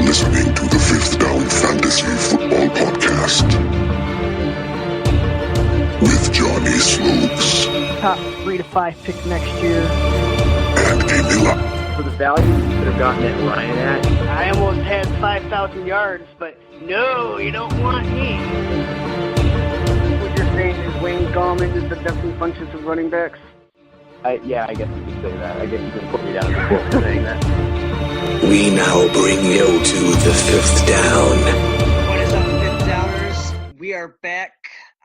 listening to the Fifth Down Fantasy Football Podcast with Johnny Slopes Top 3 to 5 pick next year. and Emila. For the value you could have gotten at Ryan at, I almost had 5,000 yards, but no, you don't want me. What you're saying is Wayne Gallman is the definitely functions of running backs? I guess you could say that. I guess you can put me down as a for saying that. We now bring you to the Fifth Down. What is up, Fifth Downers? We are back.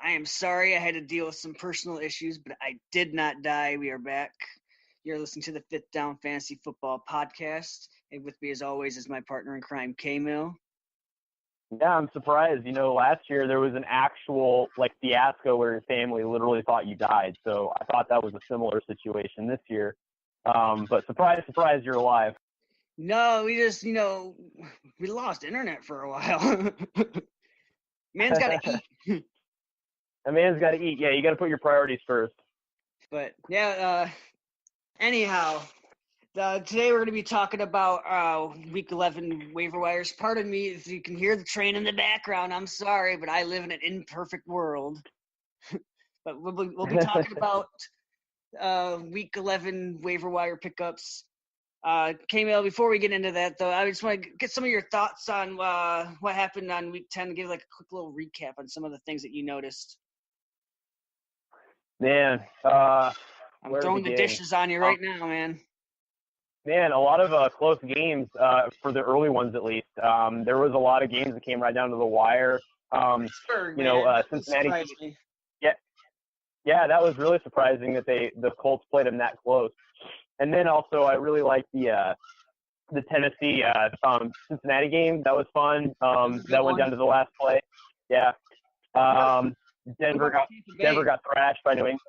I am sorry I had to deal with some personal issues, but I did not die. We are back. You're listening to the Fifth Down Fantasy Football Podcast. And with me, as always, is my partner in crime, K-Mill. Yeah, I'm surprised. Last year there was an actual fiasco where your family literally thought you died. So I thought that was a similar situation this year. But surprise, you're alive. No, we just, we lost internet for a while. Man's got to eat. A man's got to eat. Yeah, you got to put your priorities first. But, yeah, anyhow, today we're going to be talking about Week 11 waiver wires. Pardon me if you can hear the train in the background. I'm sorry, but I live in an imperfect world. But we'll be talking about Week 11 waiver wire pickups. K-Mail, before we get into that, though, I just want to get some of your thoughts on what happened on Week 10, give a quick little recap on some of the things that you noticed. Man, I'm throwing the dishes on you right now, man. Man, a lot of close games for the early ones, at least. There was a lot of games that came right down to the wire. Cincinnati. Yeah, that was really surprising that the Colts played them that close. And then also, I really liked the Tennessee Cincinnati game. That was fun. That went down to the last play. Yeah. Denver got thrashed by New England.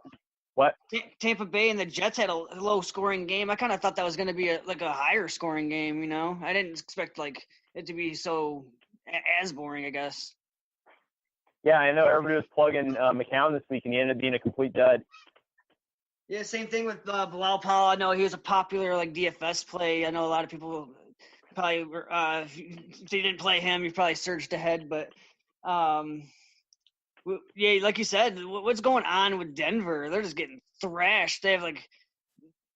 What? Tampa Bay and the Jets had a low-scoring game. I kind of thought that was going to be a higher-scoring game, I didn't expect, it to be so as boring, I guess. Yeah, I know everybody was plugging McCown this week, and he ended up being a complete dud. Yeah, same thing with Bilal Powell. I know he was a popular, DFS play. I know a lot of people probably were if you didn't play him, you probably surged ahead. But, yeah, like you said, what's going on with Denver? They're just getting thrashed. They have,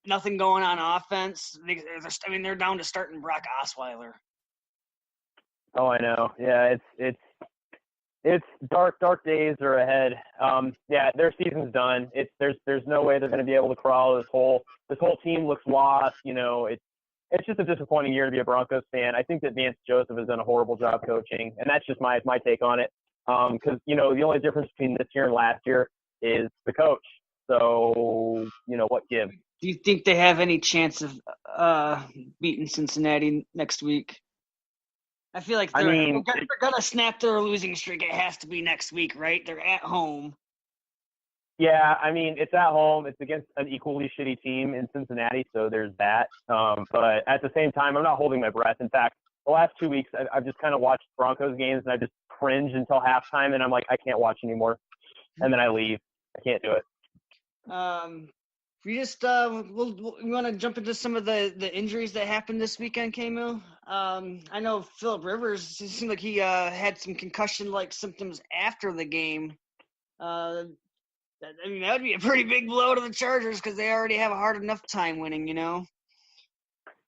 nothing going on offense. They're down to starting Brock Osweiler. Oh, I know. Yeah, it's dark days are ahead. Yeah, their season's done. There's no way they're going to be able to crawl. This whole team looks lost. It's just a disappointing year to be a Broncos fan. I think that Vance Joseph has done a horrible job coaching, and that's just my take on it. Because the only difference between this year and last year is the coach. So what gives? Do you think they have any chance of beating Cincinnati next week? I feel like they're going to snap their losing streak. It has to be next week, right? They're at home. Yeah, it's at home. It's against an equally shitty team in Cincinnati, so there's that. But at the same time, I'm not holding my breath. In fact, the last 2 weeks, I've just kind of watched Broncos games, and I just cringe until halftime, and I'm like, I can't watch anymore. And then I leave. I can't do it. We just we want to jump into some of the injuries that happened this weekend, K-Mill. I know Phillip Rivers, it seemed like he had some concussion-like symptoms after the game. That would be a pretty big blow to the Chargers because they already have a hard enough time winning,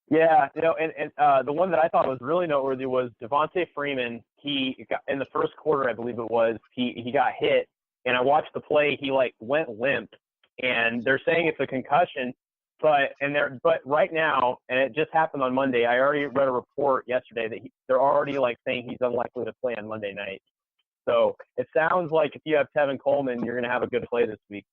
Yeah, and the one that I thought was really noteworthy was Devontae Freeman. He got, in the first quarter, I believe it was, he got hit, and I watched the play. He went limp, and they're saying it's a concussion, but right now, and it just happened on Monday. I already read a report yesterday that they're already saying he's unlikely to play on Monday night. So it sounds like if you have Tevin Coleman, you're going to have a good play this week.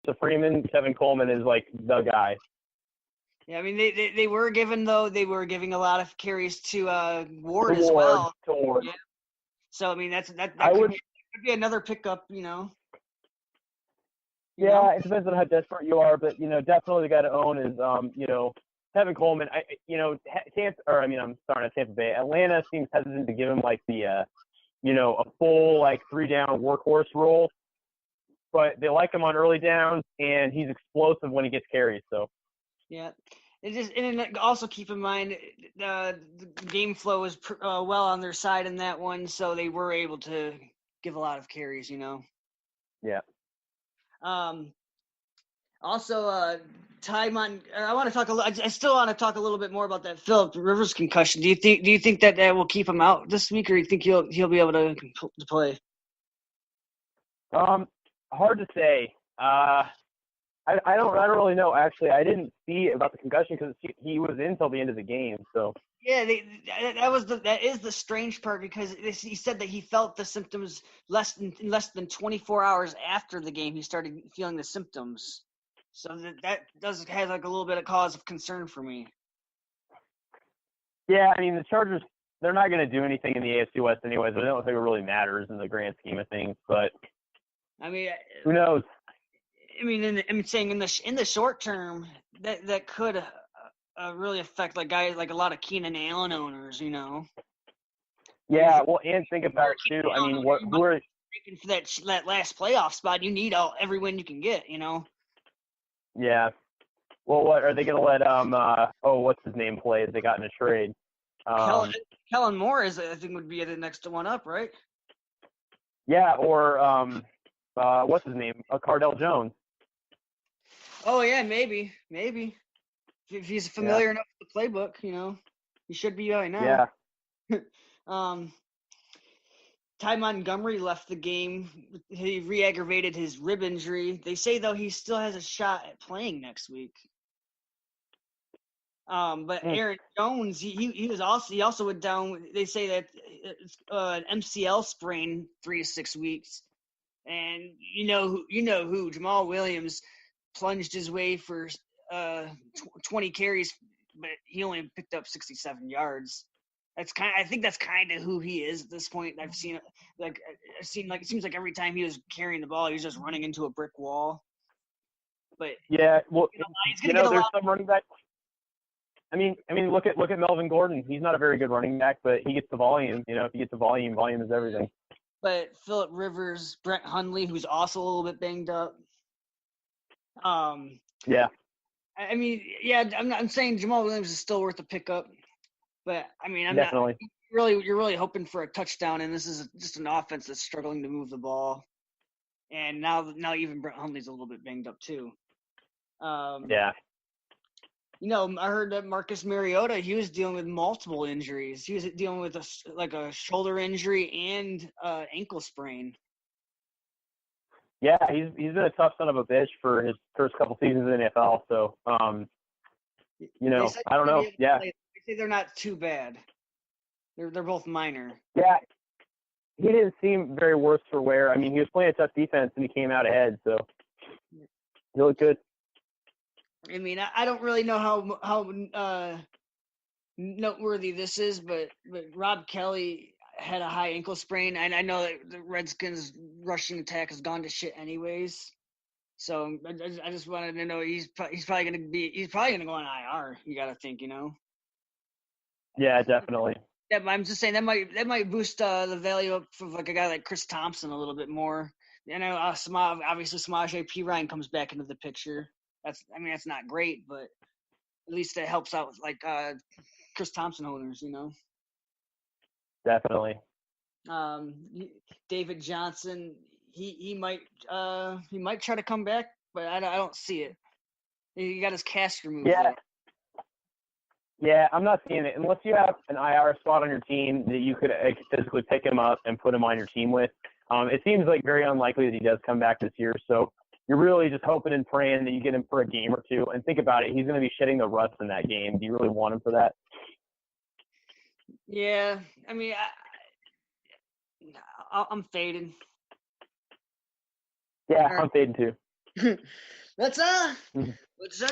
So Freeman, Tevin Coleman is the guy. Yeah, they were giving a lot of carries to Ward as well. To Ward. Yeah. So that could be another pickup, Yeah, it depends on how desperate you are, but definitely the guy to own is Tevin Coleman. I'm sorry, not Tampa Bay. Atlanta seems hesitant to give him a full, like, 3-down workhorse role. But they like him on early downs, and he's explosive when he gets carries. So, Yeah. And also keep in mind the game flow was well on their side in that one, so they were able to give a lot of carries, yeah. Also, I want to talk I still want to talk a little bit more about that Phillip Rivers concussion. Do you think that will keep him out this week, or do you think he'll be able to play? Hard to say. I don't really know. Actually, I didn't see about the concussion because he was in until the end of the game. So yeah, that is the strange part, because he said that he felt the symptoms less than 24 hours after the game. He started feeling the symptoms, so that does have like a little bit of cause of concern for me. yeah, I mean the Chargers, they're not going to do anything in the AFC West anyways. I don't think it really matters in the grand scheme of things. But I mean, who knows? I mean, I'm saying in the short term, that could really affect like guys like a lot of Keenan Allen owners, Yeah, well, and think about it too. I mean, who are for that last playoff spot? You need every win you can get, Yeah. Well, what are they going to let what's his name play? They got in a trade. Kellen Moore I think would be the next one up, right? Yeah, or what's his name? Cardell Jones. Oh yeah, maybe. If he's familiar enough with the playbook, he should be right now. Yeah. Ty Montgomery left the game. He re-aggravated his rib injury. They say though he still has a shot at playing next week. But Aaron Jones, he also went down. They say that it's an MCL sprain, 3 to 6 weeks. And you know who Jamal Williams plunged his way for 20 carries, but he only picked up 67 yards. I think that's kind of who he is at this point. I've seen it seems like every time he was carrying the ball, he was just running into a brick wall. But yeah, well, there's some running back. I mean, look at Melvin Gordon. He's not a very good running back, but he gets the volume. If he gets the volume is everything. But Phillip Rivers, Brett Hundley, who's also a little bit banged up. Yeah. I mean, yeah, I'm saying Jamal Williams is still worth a pickup, but I mean, I'm definitely not. You're really hoping for a touchdown, and this is just an offense that's struggling to move the ball. And now even Brett Hundley's a little bit banged up too. Yeah. I heard that Marcus Mariota, he was dealing with multiple injuries. He was dealing with a shoulder injury and ankle sprain. Yeah, he's been a tough son of a bitch for his first couple seasons in the NFL. So, I don't know. Yeah, they say they're not too bad. They're both minor. Yeah, he didn't seem very worse for wear. I mean, he was playing a tough defense and he came out ahead. So, he looked good. I mean, I don't really know how noteworthy this is, but Rob Kelly had a high ankle sprain, and I know that the Redskins' rushing attack has gone to shit anyways. So I just wanted to know he's probably going to go on IR. You got to think, Yeah, definitely. Yeah, but I'm just saying that might boost the value up of like a guy like Chris Thompson a little bit more. Obviously Samaje Perine comes back into the picture. That's not great, but at least it helps out with like Chris Thompson owners, Definitely. David Johnson, he might try to come back, but I don't see it. He got his cast removed. Yeah. Yeah, I'm not seeing it unless you have an IR spot on your team that you could physically pick him up and put him on your team with. It seems like very unlikely that he does come back this year. So you're really just hoping and praying that you get him for a game or two. And think about it, he's going to be shedding the rust in that game. Do you really want him for that? Yeah, I mean, I'm fading. Yeah, I'm fading too. Let's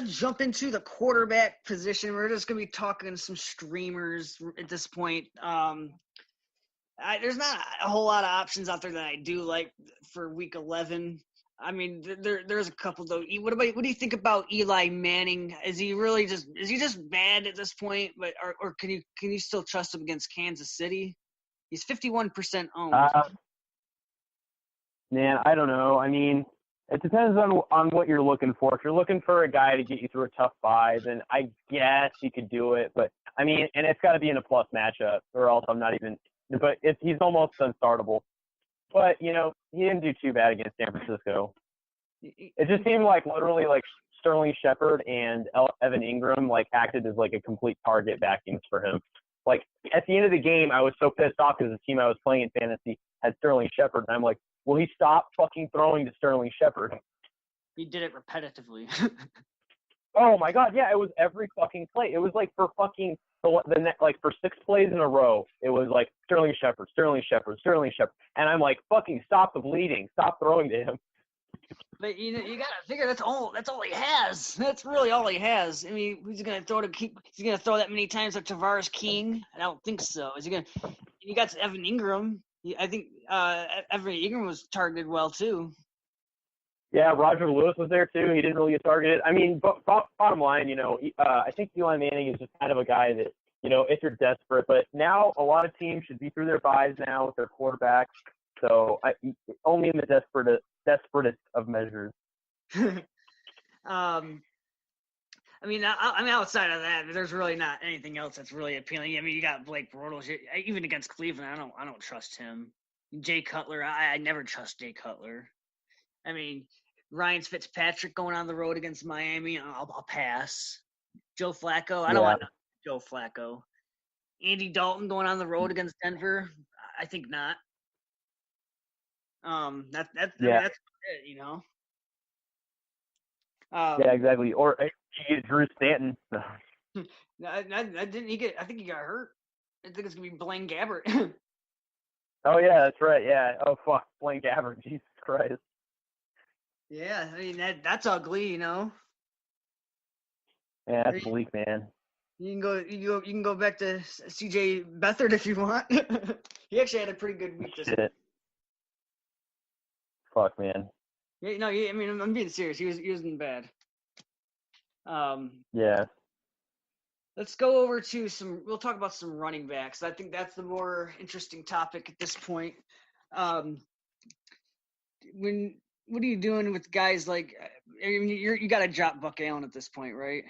jump into the quarterback position. We're just gonna be talking some streamers at this point. There's not a whole lot of options out there that I do like for Week 11. I mean, there's a couple though. What do you think about Eli Manning? Is he just bad at this point? But or can you still trust him against Kansas City? He's 51% owned. Man, I don't know. I mean, it depends on what you're looking for. If you're looking for a guy to get you through a tough bye, then I guess he could do it. But, I mean, and it's got to be in a plus matchup, or else I'm not even – but he's almost unstartable. But, he didn't do too bad against San Francisco. It just seemed like literally like Sterling Shepard and Evan Ingram acted as a complete target backings for him. Like at the end of the game, I was so pissed off because the team I was playing in fantasy had Sterling Shepard, and I'm like, will he stop fucking throwing to Sterling Shepard? He did it repetitively. Oh my god, yeah, it was every fucking play. It was for fucking for 6 plays in a row. It was Sterling Shepard, Sterling Shepard, Sterling Shepard, and I'm like, fucking stop the bleeding, stop throwing to him. But you gotta figure that's all he has. That's really all he has. I mean, he's gonna throw that many times like Tavares King? I don't think so. Is he gonna? You got Evan Ingram. I think Evan Ingram was targeted well too. Yeah, Roger Lewis was there too. He didn't really get targeted. I mean, bottom line, I think Eli Manning is just kind of a guy that, if you're desperate. But now a lot of teams should be through their buys now with their quarterbacks. So only in the desperatest of measures. I mean, outside of that, there's really not anything else that's really appealing. I mean, you got Blake Bortles. Even against Cleveland, I don't trust him. Jay Cutler, I never trust Jay Cutler. I mean, Ryan Fitzpatrick going on the road against Miami, I'll pass. Joe Flacco, I don't want Joe Flacco. Andy Dalton going on the road against Denver, I think not. That's it, Yeah, exactly. Or you get Drew Stanton. I think he got hurt. I think it's gonna be Blaine Gabbert. Oh yeah, that's right. Yeah. Oh fuck, Blaine Gabbert. Jesus Christ. Yeah, I mean that's ugly, Yeah, that's bleak, man. You can go back to C.J. Beathard if you want. He actually had a pretty good week this week. Shit. Fuck, man. Yeah, I mean, I'm being serious. He wasn't bad. Yeah. Let's go over to we'll talk about some running backs. I think that's the more interesting topic at this point. What are you doing with guys like, I mean, you got to drop Buck Allen at this point, right?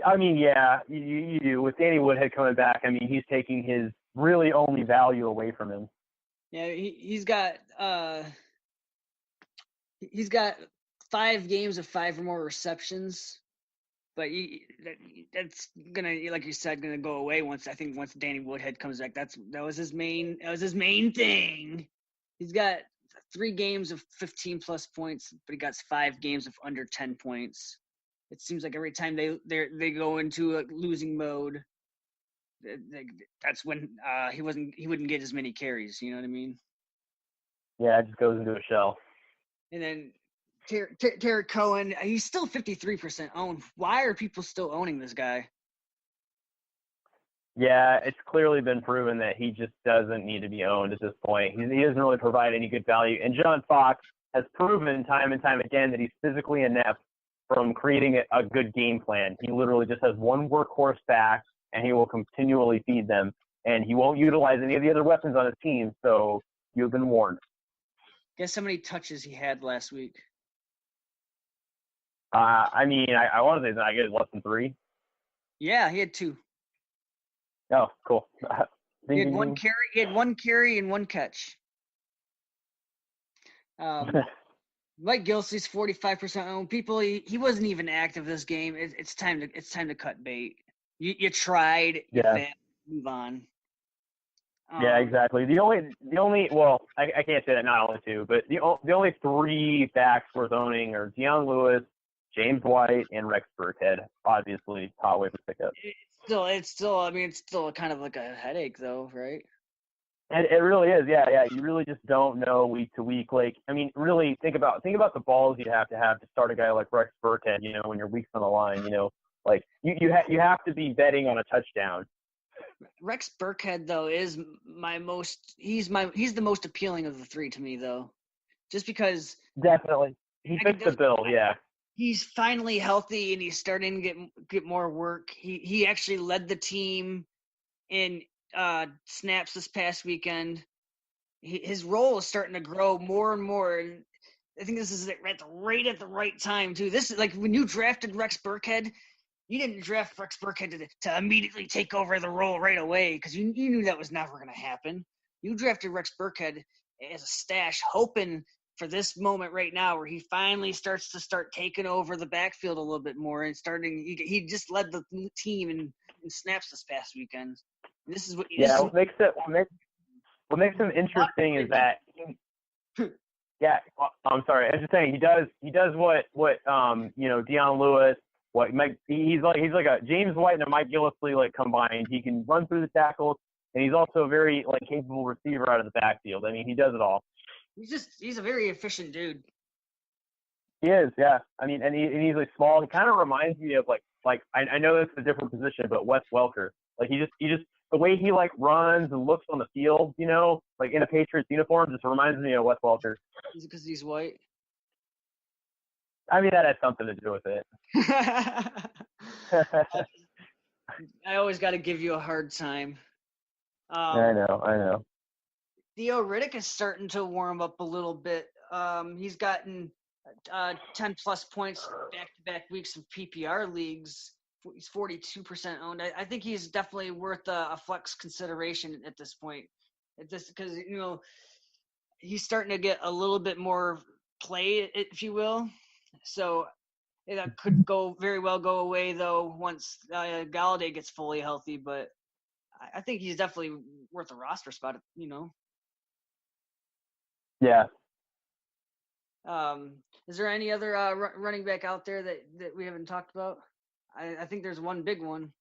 I mean, yeah, you do. With Danny Woodhead coming back, I mean, he's taking his really only value away from him. Yeah, he's got 5 games of 5 or more receptions, but that's gonna, like you said, gonna go away once Danny Woodhead comes back. That was his main thing. He's got 3 games of 15 plus points, but he got 5 games of under 10 points. It seems like every time they go into a losing mode, that's when he wouldn't get as many carries. You know what I mean? Yeah, it just goes into a shell. And then Tarek Cohen, he's still 53% owned. Why are people still owning this guy? Yeah, it's clearly been proven that he just doesn't need to be owned at this point. He doesn't really provide any good value. And John Fox has proven time and time again that he's physically inept from creating a good game plan. He literally just has one workhorse back, and he will continually feed them. And he won't utilize any of the other weapons on his team, so you've been warned. Guess how many touches he had last week? I mean, I want to say that I get less than 3. Yeah, he had 2. Oh, cool. He had 1 carry. He had 1 carry and 1 catch. Mike Gilsey's 45% owned. People, he wasn't even active this game. It's time to cut bait. You tried. Yeah. Move on. Yeah, exactly. The only well, I can't say that not only 2, but the only 3 backs worth owning are Deion Lewis, James White, and Rex Burkhead. Obviously, hot waiver pickup. It's still kind of like a headache though, right? And it really is, yeah. You really just don't know week to week. I mean, really think about the balls you have to start a guy like Rex Burkhead. When your week's on the line. You have to be betting on a touchdown. Rex Burkhead though is he's the most appealing of the 3 to me though, just because definitely he fits the bill. Yeah, he's finally healthy and he's starting to get more work. He actually led the team in snaps this past weekend. His role is starting to grow more and more, and I think this is right at the right time too. This is like when you drafted Rex Burkhead. You didn't draft Rex Burkhead to immediately take over the role right away because you knew that was never going to happen. You drafted Rex Burkhead as a stash, hoping for this moment right now where he finally starts taking over the backfield a little bit more and starting. He just led the team in snaps this past weekend. This is what. Yeah, what makes him interesting is that. Yeah, I'm sorry. I was just saying he does what Deion Lewis. He's like a James White and a Mike Gillislee like combined. He can run through the tackles, and he's also a very like capable receiver out of the backfield. I mean, he does it all. He's a very efficient dude. He is, yeah. I mean, and he's like small. He kind of reminds me of like I know that's a different position, but Wes Welker. Like he just the way he like runs and looks on the field, like in a Patriots uniform, just reminds me of Wes Welker. Is it because he's white? I mean, that has something to do with it. I always got to give you a hard time. I know. Theo Riddick is starting to warm up a little bit. He's gotten 10-plus points back-to-back weeks of PPR leagues. He's 42% owned. I think he's definitely worth a flex consideration at this point. Because he's starting to get a little bit more play, if you will. So that could very well go away though once Galladay gets fully healthy. But I think he's definitely worth a roster spot. Yeah. Is there any other running back out there that we haven't talked about? I think there's one big one.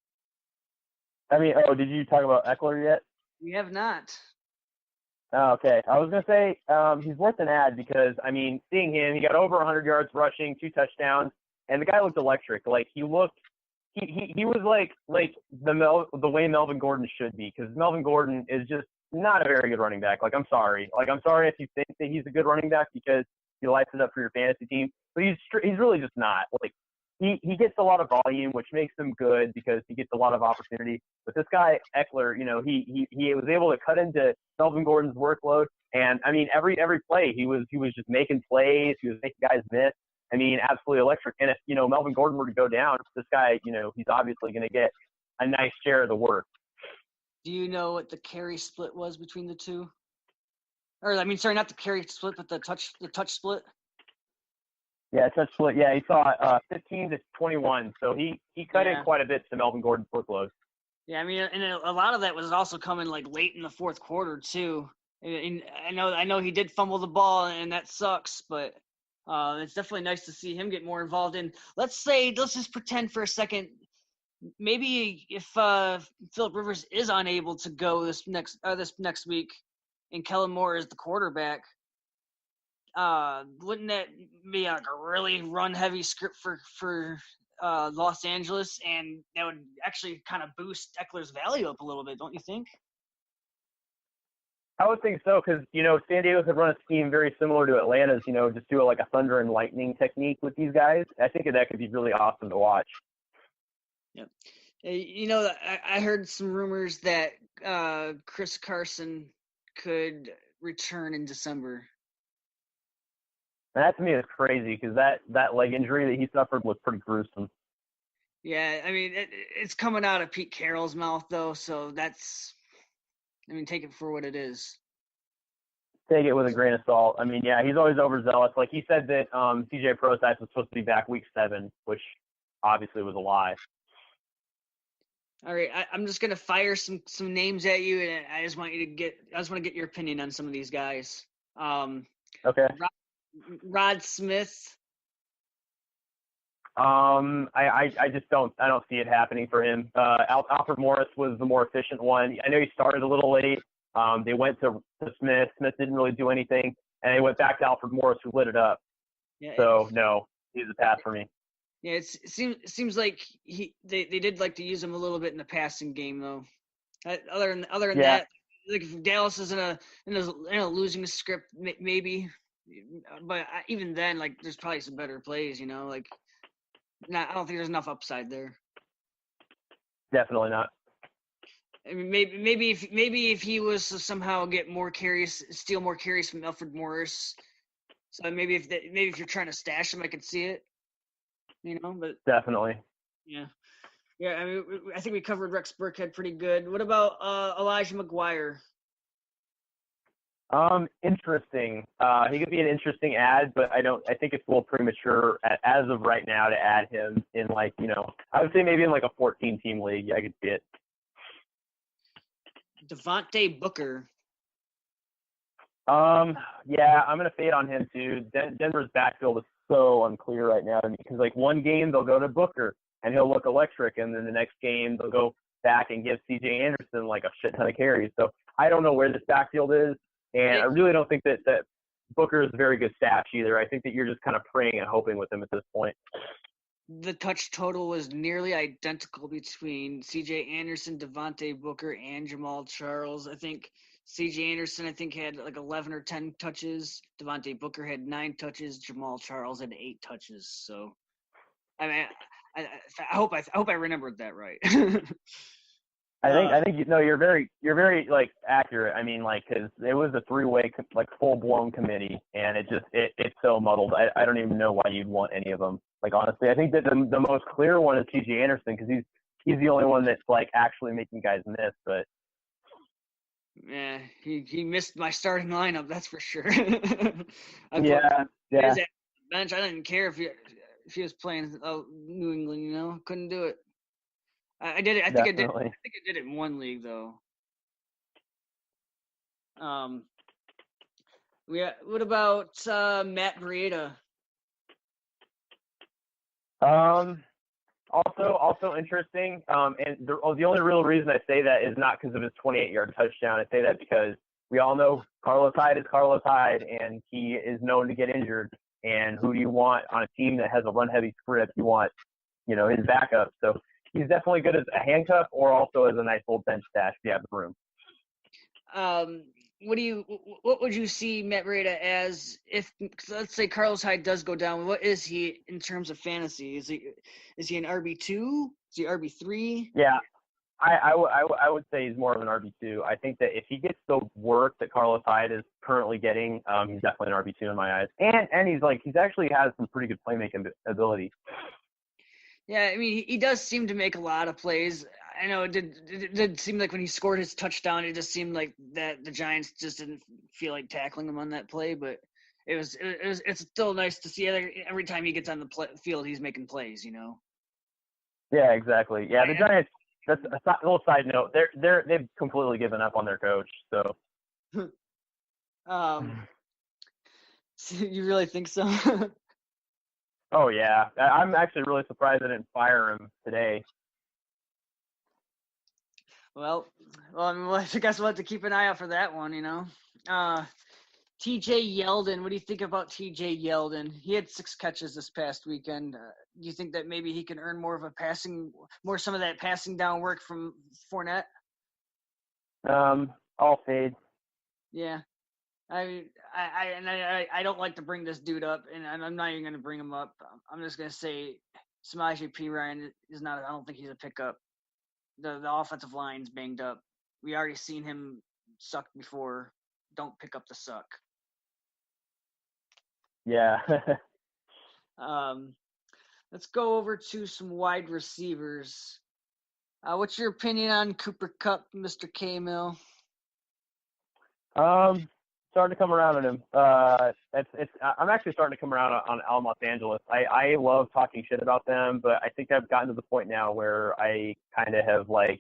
I mean, did you talk about Eckler yet? We have not. Oh, okay. I was going to say he's worth an ad because, I mean, seeing him, he got over 100 yards rushing, 2 touchdowns, and the guy looked electric. Like, he was like the way Melvin Gordon should be, because Melvin Gordon is just not a very good running back. Like, I'm sorry. Like, I'm sorry if you think that he's a good running back because he lights it up for your fantasy team, but he's really just not. Like, he gets a lot of volume, which makes him good because he gets a lot of opportunity. But this guy Eckler, he was able to cut into Melvin Gordon's workload, and I mean every play he was just making plays. He was making guys miss. I mean, absolutely electric. And if Melvin Gordon were to go down, this guy, he's obviously going to get a nice share of the work. Do you know what the carry split was between the two? Or I mean, sorry, not the carry split, but the touch split. Yeah, touch split. Yeah, he saw 15 to 21, so he cut in quite a bit to Melvin Gordon's workload. Yeah, I mean, and a lot of that was also coming like late in the fourth quarter too. And I know he did fumble the ball, and that sucks, but it's definitely nice to see him get more involved in. Let's just pretend for a second, maybe if Phillip Rivers is unable to go this next week, and Kellen Moore is the quarterback. Wouldn't that be like a really run-heavy script for Los Angeles, and that would actually kind of boost Eckler's value up a little bit, don't you think? I would think so, because San Diego could run a scheme very similar to Atlanta's. Just do like a thunder and lightning technique with these guys. I think that could be really awesome to watch. Yep. I heard some rumors that Chris Carson could return in December. And that to me is crazy because that leg injury that he suffered was pretty gruesome. Yeah, I mean, it's coming out of Pete Carroll's mouth, though, so take it for what it is. Take it with a grain of salt. I mean, yeah, he's always overzealous. Like, he said that CJ Prosise was supposed to be back week 7, which obviously was a lie. All right, I'm just gonna fire some names at you, and I just want to get your opinion on some of these guys. Okay. Rod Smith. I don't see it happening for him. Alfred Morris was the more efficient one. I know he started a little late. They went to Smith. Smith didn't really do anything, and they went back to Alfred Morris, who lit it up. Yeah, so no, he's a pass for me. Yeah, it seems like they did like to use him a little bit in the passing game though. Other than that, like if Dallas is in a losing script, maybe. But even then, like, there's probably some better plays, I don't think there's enough upside there. Definitely not. I mean, maybe if he was to somehow get more carries, steal more carries from Alfred Morris. So maybe if you're trying to stash him, I could see it. But Definitely. yeah. Yeah, I mean, I think we covered Rex Burkhead pretty good. What about Elijah McGuire? Interesting. He could be an interesting ad, but I think it's a little premature as of right now to add him in I would say maybe in a 14-team league. I could see it. Devontae Booker. Yeah, I'm gonna fade on him too. Denver's backfield is so unclear right now to me because one game they'll go to Booker and he'll look electric, and then the next game they'll go back and give C.J. Anderson a shit ton of carries. So I don't know where this backfield is, and I really don't think that Booker is a very good stash either. I think that you're just kind of praying and hoping with him at this point. The touch total was nearly identical between C.J. Anderson, Devontae Booker, and Jamal Charles. I think C.J. Anderson, had 11 or 10 touches. Devontae Booker had 9 touches. Jamal Charles had 8 touches. So, I mean, I hope I remembered that right. I think you're very accurate. I mean, because it was a 3-way full blown committee, and it's so muddled. I don't even know why you'd want any of them. Honestly, I think that the most clear one is C.J. Anderson because he's the only one that's actually making guys miss. But yeah, he missed my starting lineup. That's for sure. Yeah. Bench. I didn't care if he was playing New England. Couldn't do it. I did it. I think I did it in one league though. What about Matt Breida? Also interesting. And the only real reason I say that is not because of his 28-yard touchdown. I say that because we all know Carlos Hyde is Carlos Hyde, and he is known to get injured. And who do you want on a team that has a run-heavy script? You want, his backup. So he's definitely good as a handcuff or also as a nice little bench stash if you have the room. What would you see Matt Breida as if, let's say Carlos Hyde does go down? What is he in terms of fantasy? Is he an RB2? Is he RB3? Yeah, I would say he's more of an RB2. I think that if he gets the work that Carlos Hyde is currently getting, he's definitely an RB2 in my eyes. And he's actually has some pretty good playmaking ability. Yeah, I mean, he does seem to make a lot of plays. I know it did seem like when he scored his touchdown, it just seemed like that the Giants just didn't feel like tackling him on that play. But it's still nice to see every time he gets on the field, he's making plays. Yeah, exactly. Yeah, the Giants. That's a little side note. They've completely given up on their coach. So. You really think so? Oh yeah, I'm actually really surprised they didn't fire him today. Well, I guess we'll have to keep an eye out for that one. T.J. Yeldon. What do you think about T.J. Yeldon? He had 6 catches this past weekend. Do you think that maybe he can earn some of that passing down work from Fournette? I'll fade. Yeah. I don't like to bring this dude up, and I'm not even going to bring him up. I'm just going to say Samaje Perine is not. I don't think he's a pickup. The offensive line's banged up. We already seen him suck before. Don't pick up the suck. Yeah. Let's go over to some wide receivers. What's your opinion on Cooper Kupp, Mr. K-Mill? Starting to come around on him. I'm actually starting to come around on Los Angeles. I love talking shit about them, but I think I've gotten to the point now where I kind of have I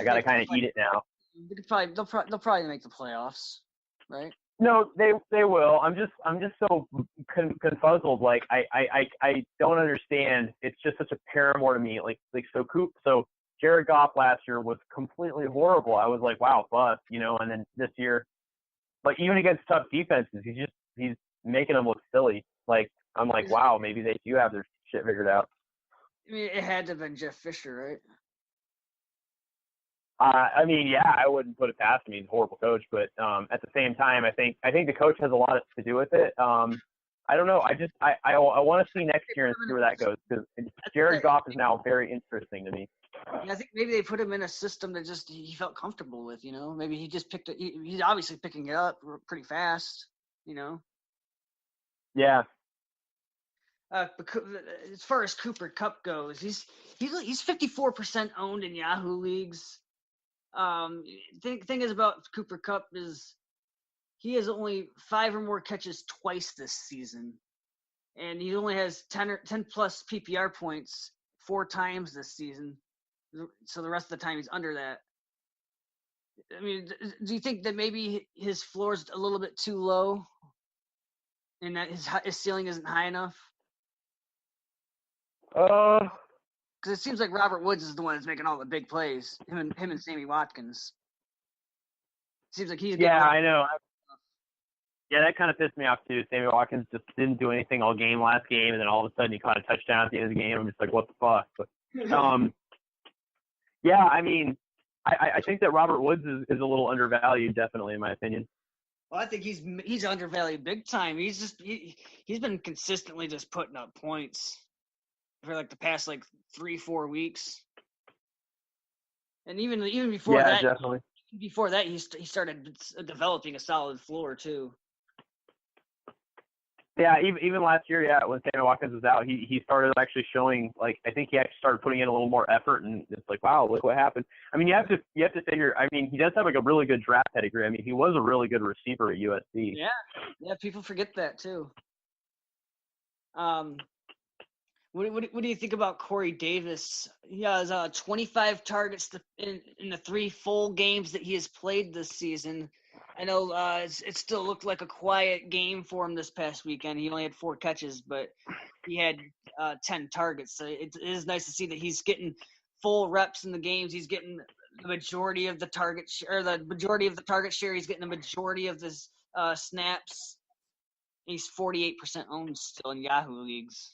gotta kind of eat it now. They'll probably make the playoffs, right? No, they will. I'm just so confuzzled. I don't understand. It's just such a paramour to me. So Jared Goff last year was completely horrible. I was like, wow, bust, and then this year, even against tough defenses, he's making them look silly. I'm like, wow, maybe they do have their shit figured out. I mean, it had to have been Jeff Fisher, right? I mean, yeah, I wouldn't put it past him. He's a horrible coach, but at the same time, I think the coach has a lot to do with it. I don't know. I want to see next year and see where that goes, because Jared Goff is now very interesting to me. Yeah, I think maybe they put him in a system that just he felt comfortable with. Maybe he just picked it. He's obviously picking it up pretty fast. Yeah. As far as Cooper Kupp goes, he's 54% owned in Yahoo leagues. Thing is about Cooper Kupp is he has only 5 or more catches twice this season, and he only has 10 plus PPR points 4 times this season. So the rest of the time he's under that. I mean, do you think that maybe his floor is a little bit too low, and that his ceiling isn't high enough? Because it seems like Robert Woods is the one that's making all the big plays. Him and Sammy Watkins. Seems like he's. Yeah, I know. Yeah, that kind of pissed me off too. Sammy Watkins just didn't do anything all game last game, and then all of a sudden he caught a touchdown at the end of the game. I'm just like, what the fuck? But, yeah, I mean, I think that Robert Woods is a little undervalued, definitely, in my opinion. Well, I think he's undervalued big time. He's been consistently just putting up points for like the past 3-4 weeks, and even before that, definitely. Before that, he started developing a solid floor too. Yeah, even last year, when Sammy Watkins was out, he started actually showing, I think he actually started putting in a little more effort, and it's like, wow, look what happened. I mean, you have to figure. I mean, he does have a really good draft pedigree. I mean, he was a really good receiver at USC. Yeah, people forget that too. What do you think about Corey Davis? He has 25 targets in the 3 full games that he has played this season. I know it still looked like a quiet game for him this past weekend. He only had 4 catches, but he had 10 targets. So it is nice to see that he's getting full reps in the games. He's getting the majority of the target share. He's getting the majority of his snaps. He's 48% owned still in Yahoo leagues.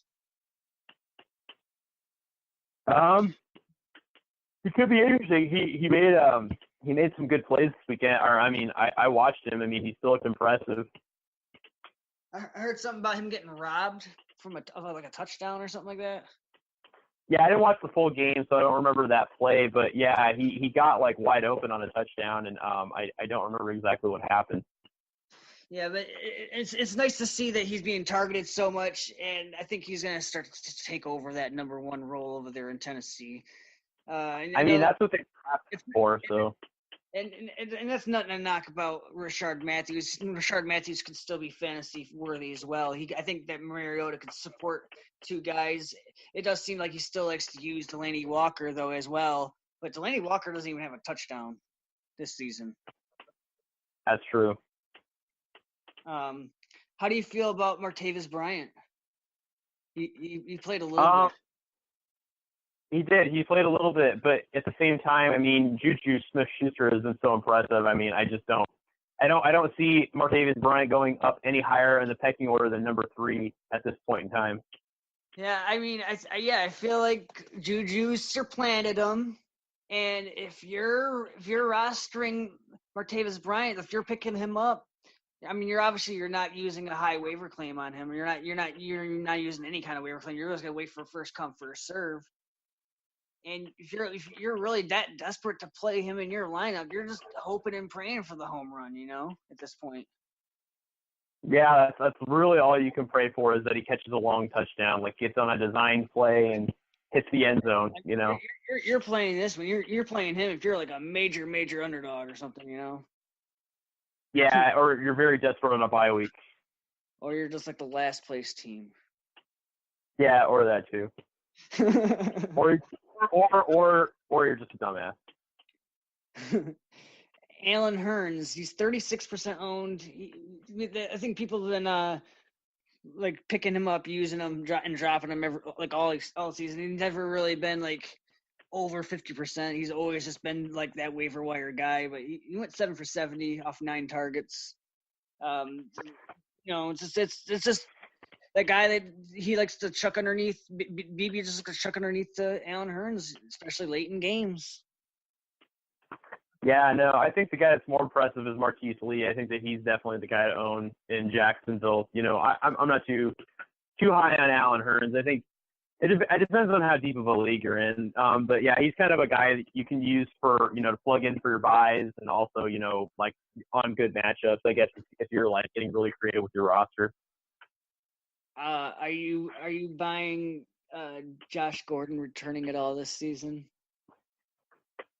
He could be interesting. He made some good plays this weekend. Or I mean, I watched him. I mean, he still looked impressive. I heard something about him getting robbed from a touchdown or something like that. Yeah, I didn't watch the full game, so I don't remember that play. But yeah, he got wide open on a touchdown, and I don't remember exactly what happened. Yeah, but it's nice to see that he's being targeted so much, and I think he's going to start to take over that number 1 role over there in Tennessee. I mean, that's what they drafted for. So, and that's nothing to knock about Rashard Matthews. Rashard Matthews could still be fantasy worthy as well. I think that Mariota could support 2 guys. It does seem like he still likes to use Delaney Walker though as well, but Delaney Walker doesn't even have a touchdown this season. That's true. How do you feel about Martavis Bryant? He played a little bit. He did. He played a little bit, but at the same time, I mean, Juju Smith-Schuster has been so impressive. I mean, I don't see Martavis Bryant going up any higher in the pecking order than number 3 at this point in time. Yeah, I mean, I feel like Juju supplanted him, and if you're rostering Martavis Bryant, if you're picking him up, I mean, you're not using a high waiver claim on him. You're not using any kind of waiver claim. You're just gonna wait for first come first serve. And if you're really that desperate to play him in your lineup, you're just hoping and praying for the home run, at this point. Yeah, that's really all you can pray for, is that he catches a long touchdown, gets on a design play and hits the end zone, You're playing this one. You're playing him if you're like a major underdog or something, Yeah, or you're very desperate on a bye week. Or you're just like the last place team. Yeah, or that too. or you're just a dumbass. Alan Hearns, he's 36% owned. I think people have been picking him up, using him, and dropping him all season. He's never really been over 50%. He's always just been that waiver wire guy. But he went 7 for 70 off 9 targets. It's just that guy that he likes to chuck underneath. BB just likes to chuck underneath to Alan Hearns, especially late in games. Yeah, no, I think the guy that's more impressive is Marquise Lee. I think that he's definitely the guy to own in Jacksonville. I'm not too high on Allen Hurns. I think it depends on how deep of a league you're in. But yeah, he's kind of a guy that you can use for, to plug in for your buys and also, like on good matchups, I guess, if you're like getting really creative with your roster. Are you buying Josh Gordon returning at all this season?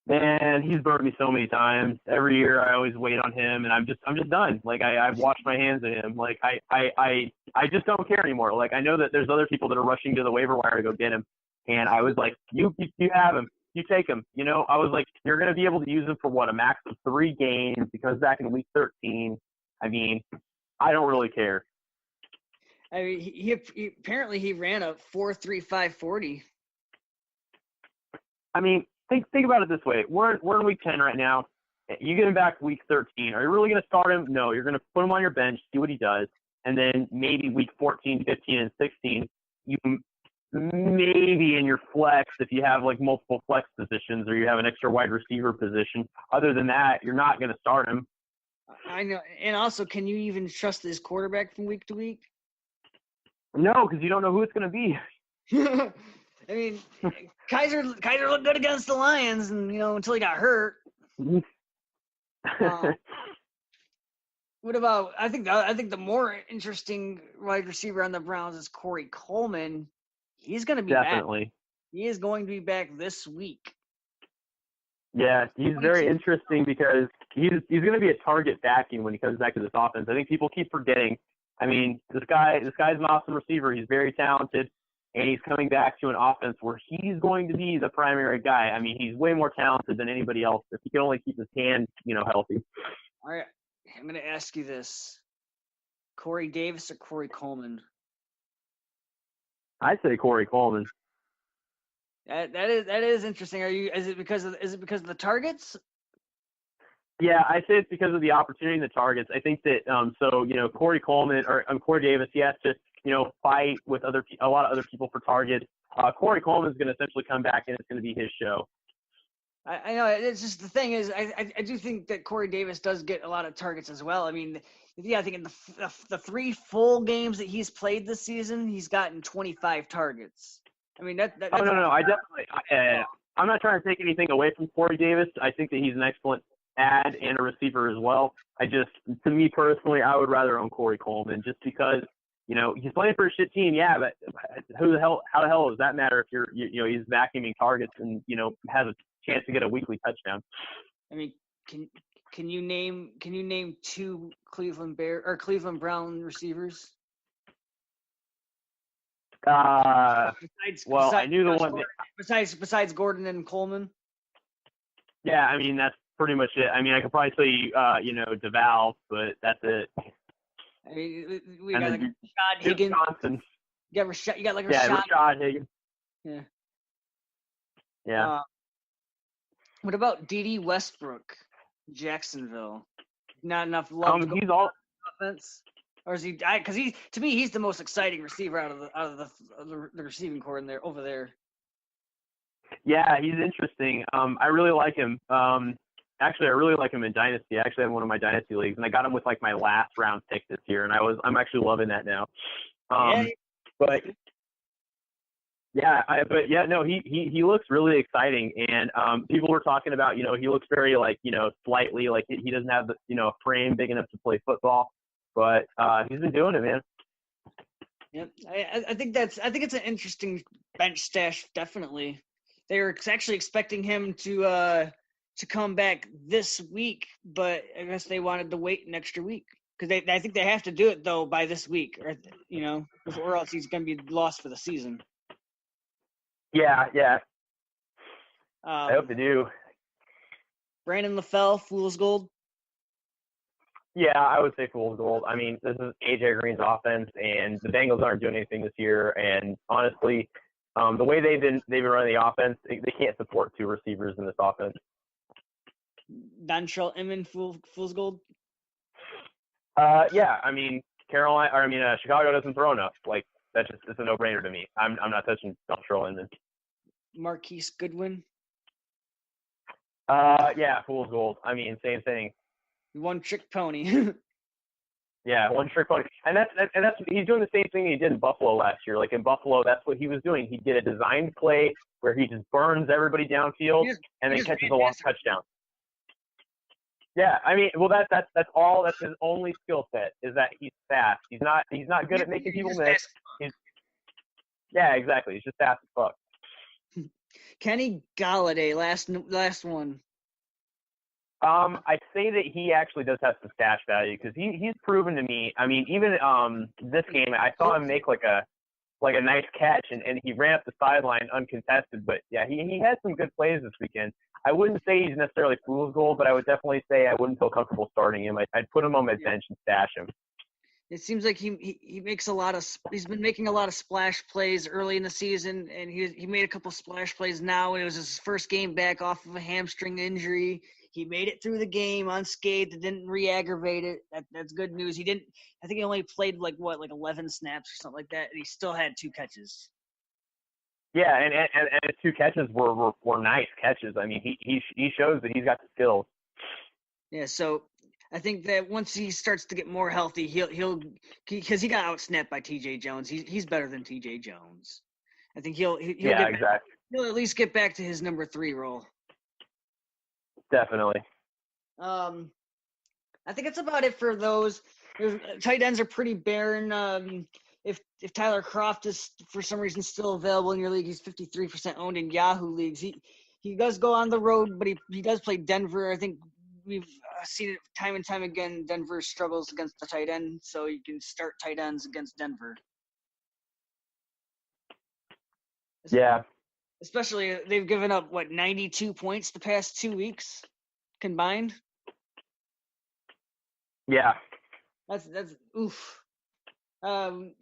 Man, he's burned me so many times. Every year I always wait on him, and I'm just done. Like I've washed my hands of him. Like I just don't care anymore. Like I know that there's other people that are rushing to the waiver wire to go get him, and I was like, you have him, you take him. I was like, you're gonna be able to use him for what, a max of 3 games because back in week 13. I mean, I don't really care. I mean, he apparently he ran a 4.35 40. I mean, think about it this way. We're in week 10 right now. You get him back week 13. Are you really going to start him? No, you're going to put him on your bench, see what he does, and then maybe week 14, 15, and 16, you maybe in your flex, if you have like multiple flex positions or you have an extra wide receiver position. Other than that, you're not going to start him. I know. And also, can you even trust this quarterback from week to week? No, because you don't know who it's going to be. I mean, Kaiser looked good against the Lions, and until he got hurt. What about? I think the more interesting wide receiver on the Browns is Corey Coleman. He's going to be definitely back. He is going to be back this week. Yeah, he's very interesting because he's going to be a target vacuum when he comes back to this offense. I think people keep forgetting. I mean, this guy's an awesome receiver. He's very talented, and he's coming back to an offense where he's going to be the primary guy. I mean, he's way more talented than anybody else if he can only keep his hand, healthy. All right, I'm going to ask you this: Corey Davis or Corey Coleman? I'd say Corey Coleman. That is interesting. Is it because of the targets? Yeah, I say it's because of the opportunity and the targets. I think that Corey Coleman or Corey Davis, he has to fight with a lot of other people for targets. Corey Coleman is going to essentially come back and it's going to be his show. I know. It's just the thing is, I do think that Corey Davis does get a lot of targets as well. I mean, yeah, I think in the 3 full games that he's played this season, he's gotten 25 targets. I mean, that's no. I definitely. I'm not trying to take anything away from Corey Davis. I think that he's an excellent ad and a receiver as well. To me personally, I would rather own Corey Coleman just because, he's playing for a shit team. Yeah, but how the hell does that matter if he's vacuuming targets and, has a chance to get a weekly touchdown? I mean, can you name 2 Cleveland Brown receivers? I knew the one besides Gordon and Coleman. Yeah, I mean that's pretty much it. I mean, I could probably say DeVal, but that's it. I mean, we got like Rashad Higgins. Johnson. You got like Rashad Higgins. Yeah. Yeah. What about D.D. Westbrook, Jacksonville? Not enough love. He's all offense, or is he? Because to me, he's the most exciting receiver out of the receiving core in there over there. Yeah, he's interesting. I really like him. Actually, I really like him in Dynasty. I actually have one of my Dynasty leagues, and I got him with like my last round pick this year, and I'm actually loving that now. But he looks really exciting, and people were talking about, he looks very like, slightly like he doesn't have the, a frame big enough to play football, but he's been doing it, man. Yep, I think it's an interesting bench stash. Definitely, they were actually expecting him to come back this week, but I guess they wanted to wait an extra week because I think they have to do it though by this week, or else he's going to be lost for the season. Yeah. I hope they do. Brandon LaFell, Fool's Gold. Yeah, I would say Fool's Gold. I mean, this is AJ Green's offense, and the Bengals aren't doing anything this year. And honestly, the way they've been running the offense, they can't support 2 receivers in this offense. Dontrell Inman, Fool's Gold. Yeah, I mean, Chicago doesn't throw enough. Like it's a no-brainer to me. I'm not touching Dontrell Inman. Marquise Goodwin. Yeah, fool's gold. I mean, same thing. One trick pony. Yeah, one trick pony, and that's he's doing the same thing he did in Buffalo last year. Like in Buffalo, that's what he was doing. He did a designed play where he just burns everybody downfield and then catches a long touchdown. Yeah, I mean, well, that's all. That's his only skill set is that he's fast. He's not good at making people miss. Yeah, exactly. He's just fast as fuck. Kenny Galladay, last one. I'd say that he actually does have some stash value because he's proven to me. I mean, even this game, I saw him make like a nice catch and he ran up the sideline uncontested. But yeah, he had some good plays this weekend. I wouldn't say he's necessarily fool's gold, but I would definitely say I wouldn't feel comfortable starting him. I'd put him on my bench and stash him. It seems like he makes he's been making a lot of splash plays early in the season, and he made a couple splash plays now. It was his first game back off of a hamstring injury. He made it through the game unscathed. It didn't re-aggravate it. That's good news. I think he only played like 11 snaps or something like that, and he still had 2 catches. Yeah, and his 2 catches were nice catches. I mean, he shows that he's got the skills. Yeah, so I think that once he starts to get more healthy, he'll because he got outsnapped by T.J. Jones. He's better than T.J. Jones. I think he'll he'll at least get back to his number 3 role. Definitely. I think that's about it for those. Tight ends are pretty barren. If Tyler Kroft is for some reason still available in your league, he's 53% owned in Yahoo leagues. He does go on the road, but he does play Denver. I think we've seen it time and time again. Denver struggles against the tight end, so you can start tight ends against Denver. Yeah. Especially they've given up 92 points the past 2 weeks combined. Yeah. That's oof. One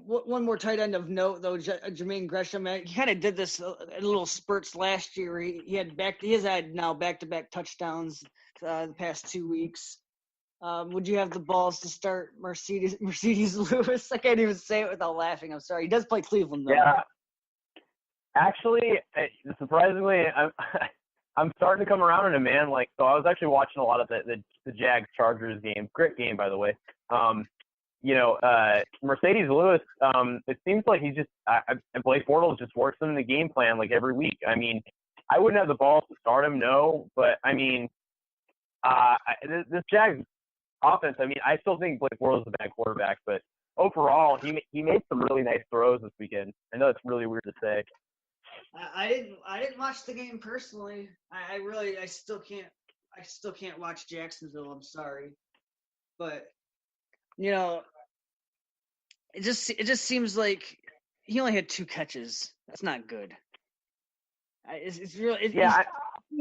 more tight end of note though, Jermaine Gresham. He kind of did this in little spurts last year. He has had now back-to-back touchdowns the past 2 weeks. Would you have the balls to start Mercedes Lewis? I can't even say it without laughing. I'm sorry. He does play Cleveland though. Yeah. Actually, surprisingly, I'm starting to come around on him, man. Like, so I was actually watching a lot of the Jags Chargers game. Great game, by the way. Mercedes Lewis. It seems like he's just Blake Bortles just works him in the game plan like every week. I mean, I wouldn't have the balls to start him, no, but I mean, this Jags offense. I mean, I still think Blake Bortles is a bad quarterback, but overall, he made some really nice throws this weekend. I know it's really weird to say. I didn't watch the game personally. I still can't watch Jacksonville. I'm sorry, but it just seems like he only had 2 catches. That's not good. It's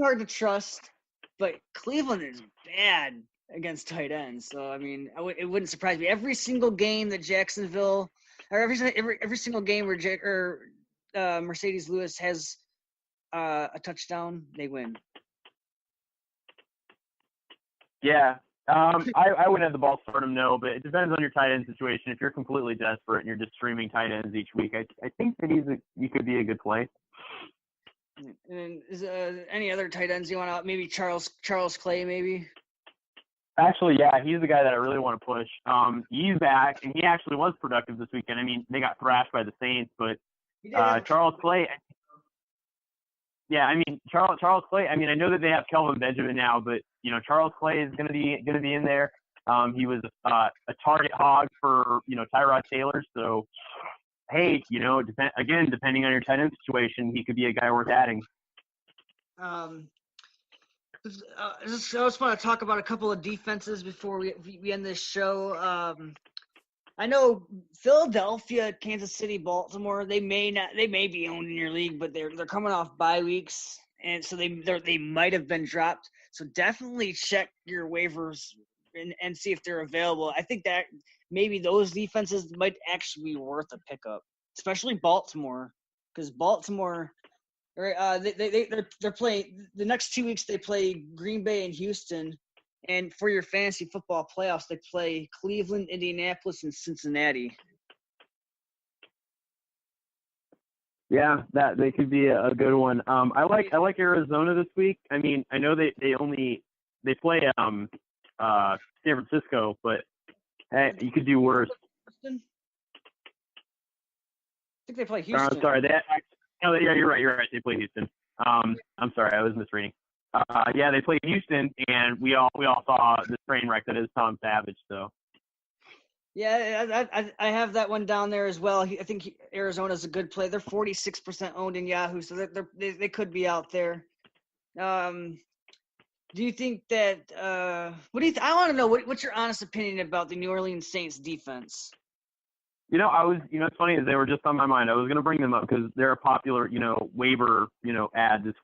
hard to trust. But Cleveland is bad against tight ends, so I mean, it wouldn't surprise me. Every single game that Jacksonville, or every single game where Mercedes Lewis has a touchdown, they win. Yeah. I wouldn't have the ball to start him, no, but it depends on your tight end situation. If you're completely desperate and you're just streaming tight ends each week, I think that he could be a good play. And is any other tight ends you want to? Maybe Charles Clay, maybe. Actually, yeah, he's the guy that I really want to push. He's back, and he actually was productive this weekend. I mean, they got thrashed by the Saints, but Charles Clay. Yeah, I mean Charles Clay. I mean, I know that they have Kelvin Benjamin now, but Charles Clay is going to be in there. He was a target hog for Tyrod Taylor. So hey, depending on your tight end situation, he could be a guy worth adding. I just want to talk about a couple of defenses before we end this show. I know Philadelphia, Kansas City, Baltimore. They may be owned in your league, but they're coming off bye weeks, and so they might have been dropped. So definitely check your waivers and see if they're available. I think that maybe those defenses might actually be worth a pickup, especially Baltimore, because Baltimore. They're playing the next 2 weeks. They play Green Bay and Houston, and for your fantasy football playoffs, they play Cleveland, Indianapolis, and Cincinnati. Yeah, that they could be a good one. I like Arizona this week. I mean, I know they play San Francisco, but hey, you could do worse. Houston? I think they play Houston. I'm sorry. Yeah, you're right. They play Houston. I'm sorry, I was misreading. Yeah, they played Houston, and we all saw the train wreck that is Tom Savage. So. Yeah, I have that one down there as well. I think Arizona's a good play. They're 46% owned in Yahoo, so they could be out there. Do you think that? What do you? I want to know what's your honest opinion about the New Orleans Saints defense? It's funny, they were just on my mind. I was going to bring them up because they're a popular, waiver, ad this